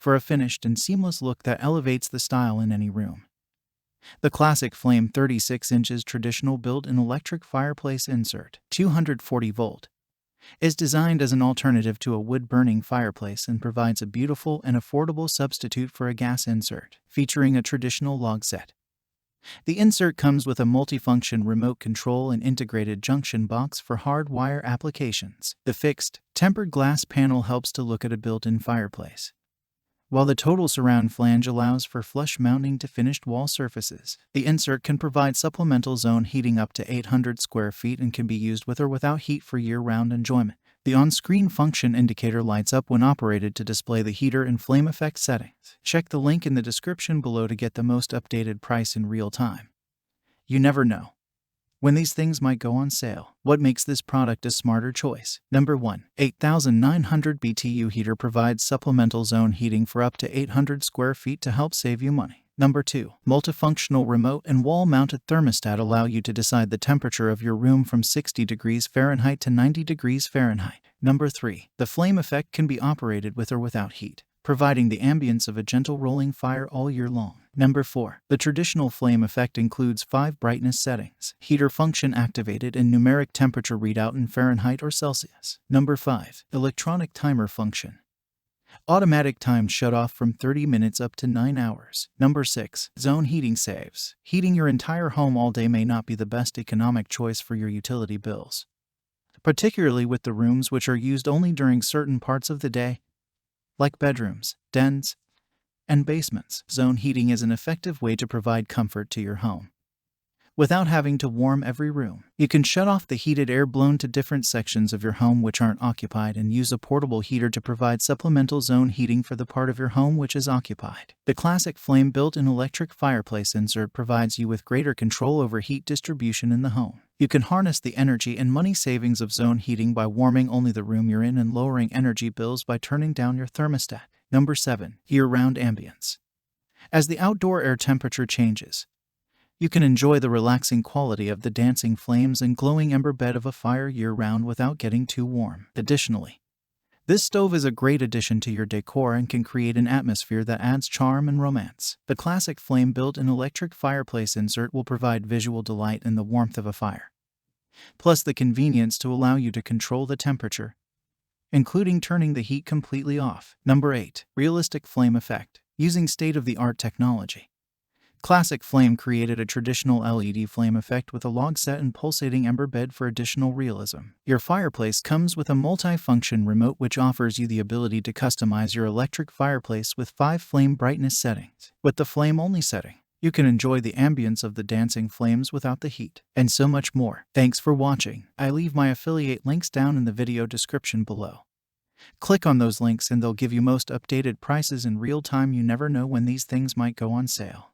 for a finished and seamless look that elevates the style in any room. The ClassicFlame 36 inches traditional built-in electric fireplace insert, 240 volt, is designed as an alternative to a wood-burning fireplace and provides a beautiful and affordable substitute for a gas insert, featuring a traditional log set. The insert comes with a multifunction remote control and integrated junction box for hard wire applications. The fixed, tempered glass panel helps to look at a built-in fireplace, while the total surround flange allows for flush mounting to finished wall surfaces. The insert can provide supplemental zone heating up to 800 square feet and can be used with or without heat for year-round enjoyment. The on-screen function indicator lights up when operated to display the heater and flame effect settings. Check the link in the description below to get the most updated price in real time. You never know when these things might go on sale. What makes this product a smarter choice? Number 1. 8900 BTU heater provides supplemental zone heating for up to 800 square feet to help save you money. Number 2. Multifunctional remote and wall-mounted thermostat allow you to decide the temperature of your room from 60 degrees Fahrenheit to 90 degrees Fahrenheit. Number 3. The flame effect can be operated with or without heat, providing the ambience of a gentle rolling fire all year long. Number 4. The traditional flame effect includes 5 brightness settings, heater function activated and numeric temperature readout in Fahrenheit or Celsius. Number 5. Electronic timer function, automatic timed shut-off from 30 minutes up to 9 hours. Number 6. Zone heating saves. Heating your entire home all day may not be the best economic choice for your utility bills, particularly with the rooms which are used only during certain parts of the day, like bedrooms, dens, and basements. Zone heating is an effective way to provide comfort to your home without having to warm every room. You can shut off the heated air blown to different sections of your home which aren't occupied and use a portable heater to provide supplemental zone heating for the part of your home which is occupied. The ClassicFlame built-in electric fireplace insert provides you with greater control over heat distribution in the home. You can harness the energy and money savings of zone heating by warming only the room you're in and lowering energy bills by turning down your thermostat. Number 7. Year-round ambience. As the outdoor air temperature changes, you can enjoy the relaxing quality of the dancing flames and glowing ember bed of a fire year-round without getting too warm. Additionally, this stove is a great addition to your decor and can create an atmosphere that adds charm and romance. The ClassicFlame built-in electric fireplace insert will provide visual delight in the warmth of a fire, plus the convenience to allow you to control the temperature, including turning the heat completely off. Number 8. Realistic flame effect. Using state-of-the-art technology, ClassicFlame created a traditional LED flame effect with a log set and pulsating ember bed for additional realism. Your fireplace comes with a multi-function remote which offers you the ability to customize your electric fireplace with 5 flame brightness settings. With the flame-only setting, you can enjoy the ambience of the dancing flames without the heat, and so much more. Thanks for watching. I leave my affiliate links down in the video description below. Click on those links and they'll give you most updated prices in real time. You never know when these things might go on sale.